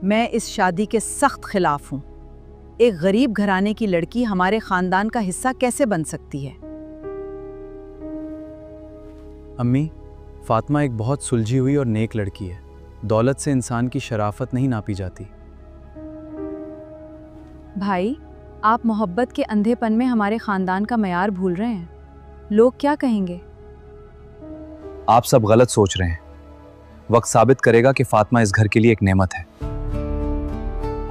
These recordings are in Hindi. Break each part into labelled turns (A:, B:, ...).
A: मैं इस शादी के सख्त खिलाफ हूँ। एक गरीब घराने की लड़की हमारे खानदान का हिस्सा कैसे बन सकती है?
B: अम्मी, फातिमा एक बहुत सुलझी हुई और नेक लड़की है। दौलत से इंसान की शराफत नहीं नापी जाती।
A: भाई, आप मोहब्बत के अंधेपन में हमारे खानदान का मयार भूल रहे हैं। लोग क्या कहेंगे?
B: आप सब गलत सोच रहे हैं। वक्त साबित करेगा कि फातिमा इस घर के लिए एक नेमत है।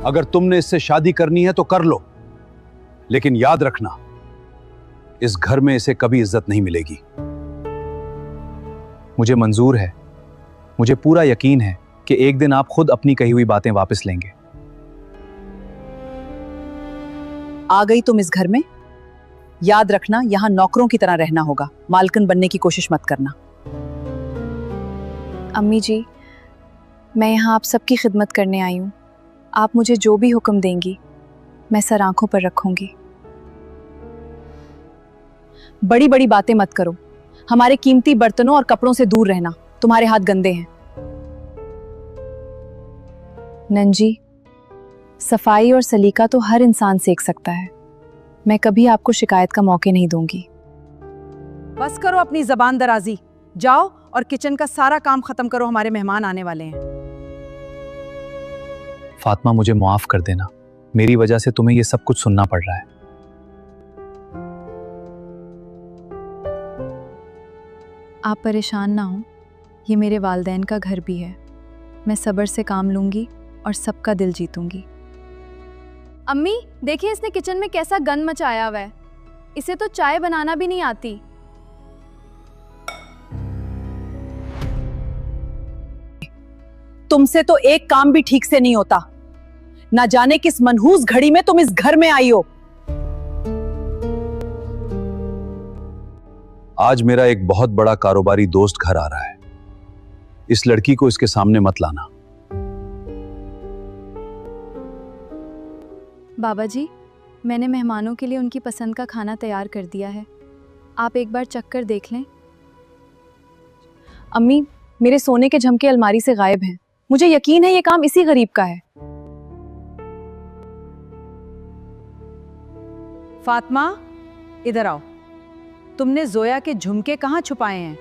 C: अगर तुमने इससे शादी करनी है तो कर लो, लेकिन याद रखना, इस घर में इसे कभी इज्जत नहीं मिलेगी।
B: मुझे मंजूर है। मुझे पूरा यकीन है कि एक दिन आप खुद अपनी कही हुई बातें वापस लेंगे।
A: आ गई तुम इस घर में? याद रखना, यहाँ नौकरों की तरह रहना होगा। मालकिन बनने की कोशिश मत करना।
D: अम्मी जी, मैं यहाँ आप सबकी खिदमत करने आई हूँ। आप मुझे जो भी हुक्म देंगी मैं सर आंखों पर रखूंगी।
A: बड़ी बड़ी बातें मत करो। हमारे कीमती बर्तनों और कपड़ों से दूर रहना। तुम्हारे हाथ गंदे हैं।
D: नंजी, सफाई और सलीका तो हर इंसान सीख सकता है। मैं कभी आपको शिकायत का मौका नहीं दूंगी।
A: बस करो अपनी जबान दराजी। जाओ और किचन का सारा काम खत्म करो, हमारे मेहमान आने वाले हैं।
B: फातिमा, मुझे माफ कर देना। मेरी वजह से तुम्हें ये सब कुछ सुनना पड़ रहा है।
D: आप परेशान ना हो, ये मेरे वालिदैन का घर भी है। मैं सब्र से काम लूंगी और सबका दिल जीतूंगी।
E: अम्मी, देखिए इसने किचन में कैसा गंद मचाया हुआ है। इसे तो चाय बनाना भी नहीं आती।
A: तुमसे तो एक काम भी ठीक से नहीं होता। ना जाने किस मनहूस घड़ी में तुम इस घर में आई हो।
C: आज मेरा एक बहुत बड़ा कारोबारी दोस्त घर आ रहा है। इस लड़की को इसके सामने मत लाना।
D: बाबा जी, मैंने मेहमानों के लिए उनकी पसंद का खाना तैयार कर दिया है। आप एक बार चख कर देख लें।
A: अम्मी, मेरे सोने के झमके अलमारी से गायब हैं। मुझे यकीन है ये काम इसी गरीब का है। फातिमा, इधर आओ। तुमने जोया के झुमके कहाँ छुपाए हैं?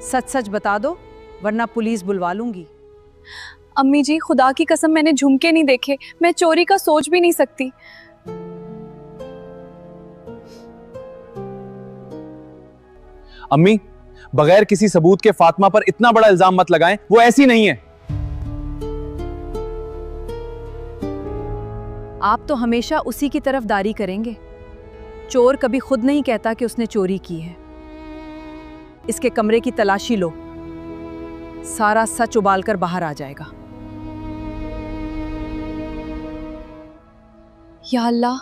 A: सच सच बता दो, वरना पुलिस बुलवा लूंगी।
D: अम्मी जी, खुदा की कसम मैंने झुमके नहीं देखे। मैं चोरी का सोच भी नहीं सकती।
C: अम्मी, बगैर किसी सबूत के फातिमा पर इतना बड़ा इल्जाम मत लगाएं। वो ऐसी नहीं है।
A: आप तो हमेशा उसी की तरफदारी करेंगे। चोर कभी खुद नहीं कहता कि उसने चोरी की है। इसके कमरे की तलाशी लो, सारा सच उबालकर बाहर आ जाएगा।
D: या अल्लाह,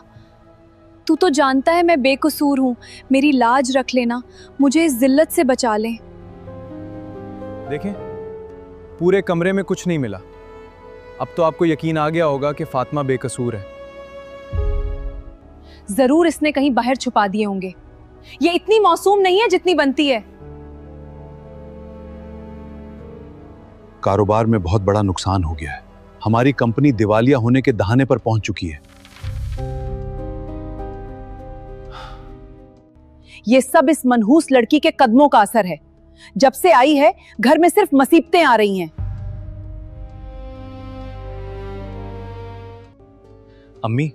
D: तू तो जानता है मैं बेकसूर हूँ। मेरी लाज रख लेना, मुझे इस जिल्लत से बचा ले।
B: देखें, पूरे कमरे में कुछ नहीं मिला। अब तो आपको यकीन आ गया होगा कि फातिमा बेकसूर है।
A: जरूर इसने कहीं बाहर छुपा दिए होंगे। ये इतनी मासूम नहीं है जितनी बनती है।
C: कारोबार में बहुत बड़ा नुकसान हो गया है। हमारी कंपनी दिवालिया होने के दहाने पर पहुंच चुकी है।
A: ये सब इस मनहूस लड़की के कदमों का असर है। जब से आई है, घर में सिर्फ मुसीबतें आ रही हैं।
B: अम्मी,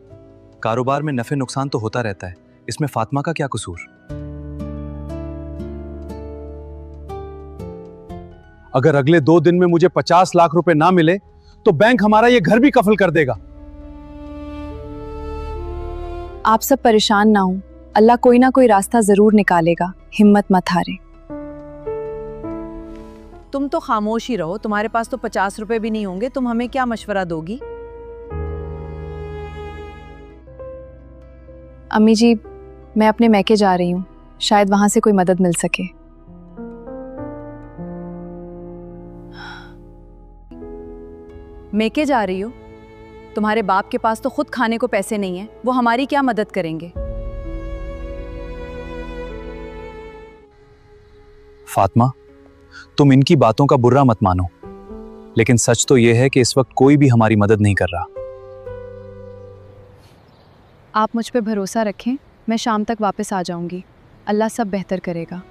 B: कारोबार में नफे नुकसान तो होता रहता है। इसमें फातिमा का क्या कसूर?
C: अगर अगले 2 दिन में मुझे 50 लाख रुपए ना मिले तो बैंक हमारा ये घर भी कफल कर देगा।
D: आप सब परेशान ना हो, अल्लाह कोई ना कोई रास्ता जरूर निकालेगा। हिम्मत मत हारे।
A: तुम तो खामोश ही रहो। तुम्हारे पास तो 50 रुपए भी नहीं होंगे। तुम हमें क्या मशवरा दोगी?
D: अम्मी जी, मैं अपने मैके जा रही हूँ। शायद वहां से कोई मदद मिल सके।
A: मेके जा रही हो? तुम्हारे बाप के पास तो खुद खाने को पैसे नहीं है। वो हमारी क्या मदद करेंगे?
B: फातिमा, तुम इनकी बातों का बुरा मत मानो।
C: लेकिन सच तो यह है कि इस वक्त कोई भी हमारी मदद नहीं कर रहा।
D: आप मुझ पे भरोसा रखें, मैं शाम तक वापस आ जाऊंगी। अल्लाह सब बेहतर करेगा।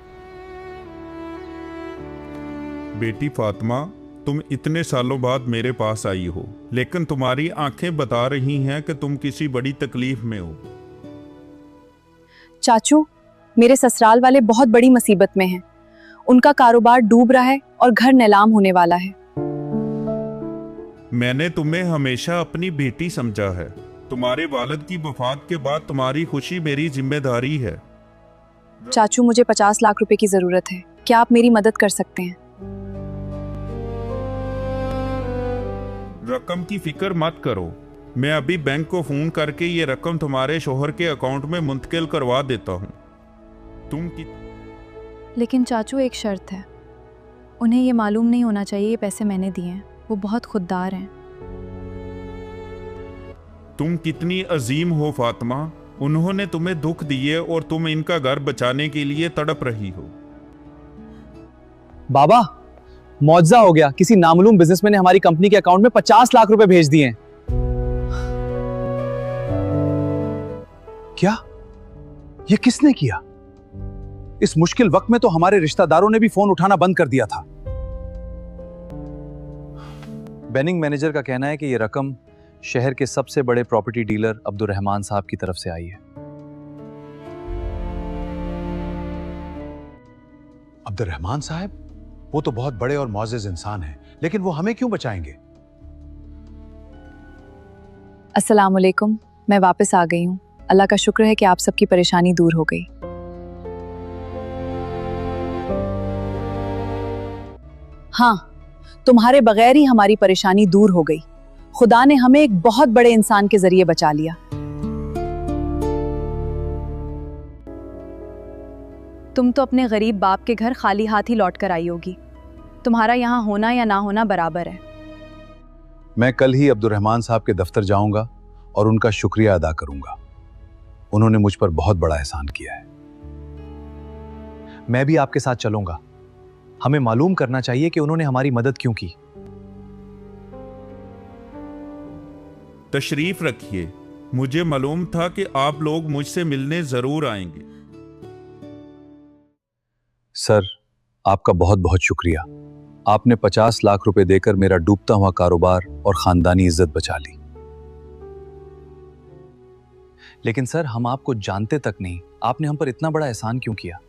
F: बेटी फातिमा, तुम इतने सालों बाद मेरे पास आई हो, लेकिन तुम्हारी आंखें बता रही हैं कि तुम किसी बड़ी तकलीफ में हो।
A: चाचू, मेरे ससुराल वाले बहुत बड़ी मुसीबत में हैं। उनका कारोबार डूब रहा है और घर नीलाम होने वाला है।
F: मैंने तुम्हें हमेशा अपनी बेटी समझा है। तुम्हारे वालिद की वफात के बाद तुम्हारी खुशी मेरी जिम्मेदारी है।
A: चाचू, मुझे 50 लाख रुपए की जरूरत है। क्या आप मेरी मदद कर सकते हैं?
F: रकम की फिक्र मत करो, मैं अभी बैंक को फोन करके ये रकम तुम्हारे शोहर के अकाउंट में मुंतकिल करवा देता हूँ।
D: लेकिन चाचू, एक शर्त है। उन्हें ये मालूम नहीं होना चाहिए ये पैसे मैंने दिए हैं। वो बहुत खुददार हैं।
F: तुम कितनी अजीम हो फातिमा। उन्होंने तुम्हें दुख दिए और तुम इनका घर बचाने के लिए तड़प रही हो।
B: बाबा, मौजज़ा हो गया। किसी नामालूम बिजनेसमैन ने हमारी कंपनी के अकाउंट में 50 लाख रुपए भेज दिए हैं।
C: क्या? ये किसने किया? इस मुश्किल वक्त में तो हमारे रिश्तेदारों ने भी फोन उठाना बंद कर दिया था।
B: बेनिंग मैनेजर का कहना है कि यह रकम शहर के सबसे बड़े प्रॉपर्टी डीलर अब्दुर्रहमान साहब की तरफ से आई है।
C: अब्दुर्रहमान साहब? वो तो बहुत बड़े और मुअज़्ज़ज़ इंसान हैं, लेकिन वो हमें क्यों बचाएंगे?
A: अस्सलाम वालेकुम, मैं वापस आ गई हूँ। अल्लाह का शुक्र है कि आप सबकी परेशानी दूर हो गई। हाँ, तुम्हारे बगैर ही हमारी परेशानी दूर हो गई। खुदा ने हमें एक बहुत बड़े इंसान के जरिए बचा लिया।
D: तुम तो अपने गरीब बाप के घर खाली हाथ ही लौट कर आई होगी। तुम्हारा यहाँ होना या ना होना बराबर है।
C: मैं कल ही अब्दुर्रहमान साहब के दफ्तर जाऊंगा और उनका शुक्रिया अदा करूंगा। उन्होंने मुझ पर बहुत बड़ा एहसान किया है।
B: मैं भी आपके साथ चलूंगा। हमें मालूम करना चाहिए कि उन्होंने हमारी मदद क्यों की।
F: तशरीफ रखिए। मुझे मालूम था कि आप लोग मुझसे मिलने जरूर आएंगे।
C: सर, आपका बहुत बहुत शुक्रिया। आपने 50 लाख रुपए देकर मेरा डूबता हुआ कारोबार और खानदानी इज्जत बचा ली।
B: लेकिन सर, हम आपको जानते तक नहीं। आपने हम पर इतना बड़ा एहसान क्यों किया?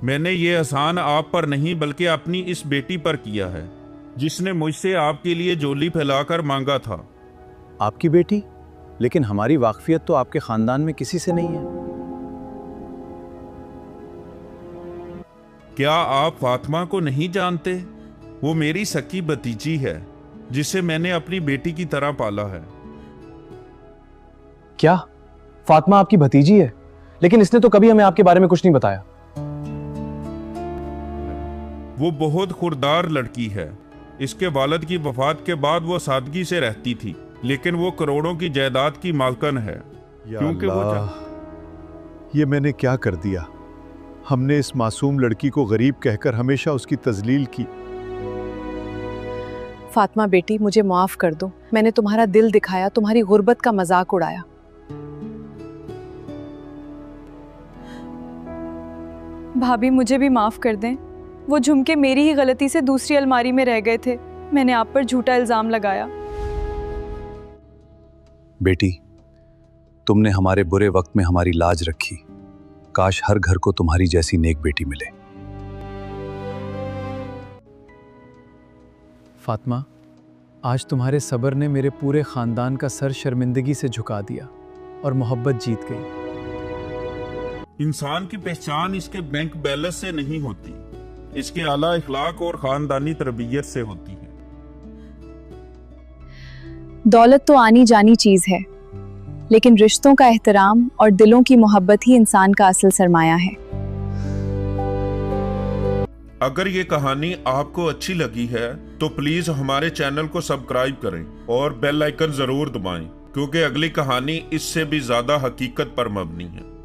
F: मैंने ये एहसान आप पर नहीं बल्कि अपनी इस बेटी पर किया है, जिसने मुझसे आपके लिए झोली फैलाकर मांगा था।
B: आपकी बेटी? लेकिन हमारी वाकफियत तो आपके खानदान में किसी से नहीं है।
F: क्या आप फातिमा को नहीं जानते? वो मेरी सकी भतीजी है, जिसे मैंने अपनी बेटी की तरह पाला है।
B: क्या फातिमा आपकी भतीजी है? लेकिन इसने तो कभी हमें आपके बारे में कुछ नहीं बताया।
F: वो बहुत खुरदार लड़की है। इसके वालिद की वफात के बाद वो सादगी से रहती थी, लेकिन वो करोड़ों की जायदाद की मालकन है। क्योंकि
G: ये मैंने क्या कर दिया? हमने इस मासूम लड़की को गरीब कहकर हमेशा उसकी तजलील की।
A: फातिमा बेटी, मुझे माफ कर दो। मैंने तुम्हारा दिल दिखाया, तुम्हारी गुर्बत का मजाक उड़ाया।
D: भाभी, मुझे भी माफ कर दें। वो झुमके मेरी ही गलती से दूसरी अलमारी में रह गए थे। मैंने आप पर झूठा इल्जाम लगाया।
C: बेटी, तुमने हमारे बुरे वक्त में हमारी लाज रखी। काश हर घर को तुम्हारी जैसी नेक बेटी मिले।
B: फातिमा, आज तुम्हारे सब्र ने मेरे पूरे खानदान का सर शर्मिंदगी से झुका दिया और मोहब्बत जीत गई।
F: इंसान की पहचान इसके बैंक बैलेंस से नहीं होती, इसके आला इखलाक और खानदानी तरबियत से होती है।
A: दौलत तो आनी जानी चीज है, लेकिन रिश्तों का एहतराम और दिलों की मोहब्बत ही इंसान का असल सरमाया है।
F: अगर ये कहानी आपको अच्छी लगी है तो प्लीज हमारे चैनल को सब्सक्राइब करें और बेल आइकन जरूर दबाएं, क्योंकि अगली कहानी इससे भी ज्यादा हकीकत पर मबनी है।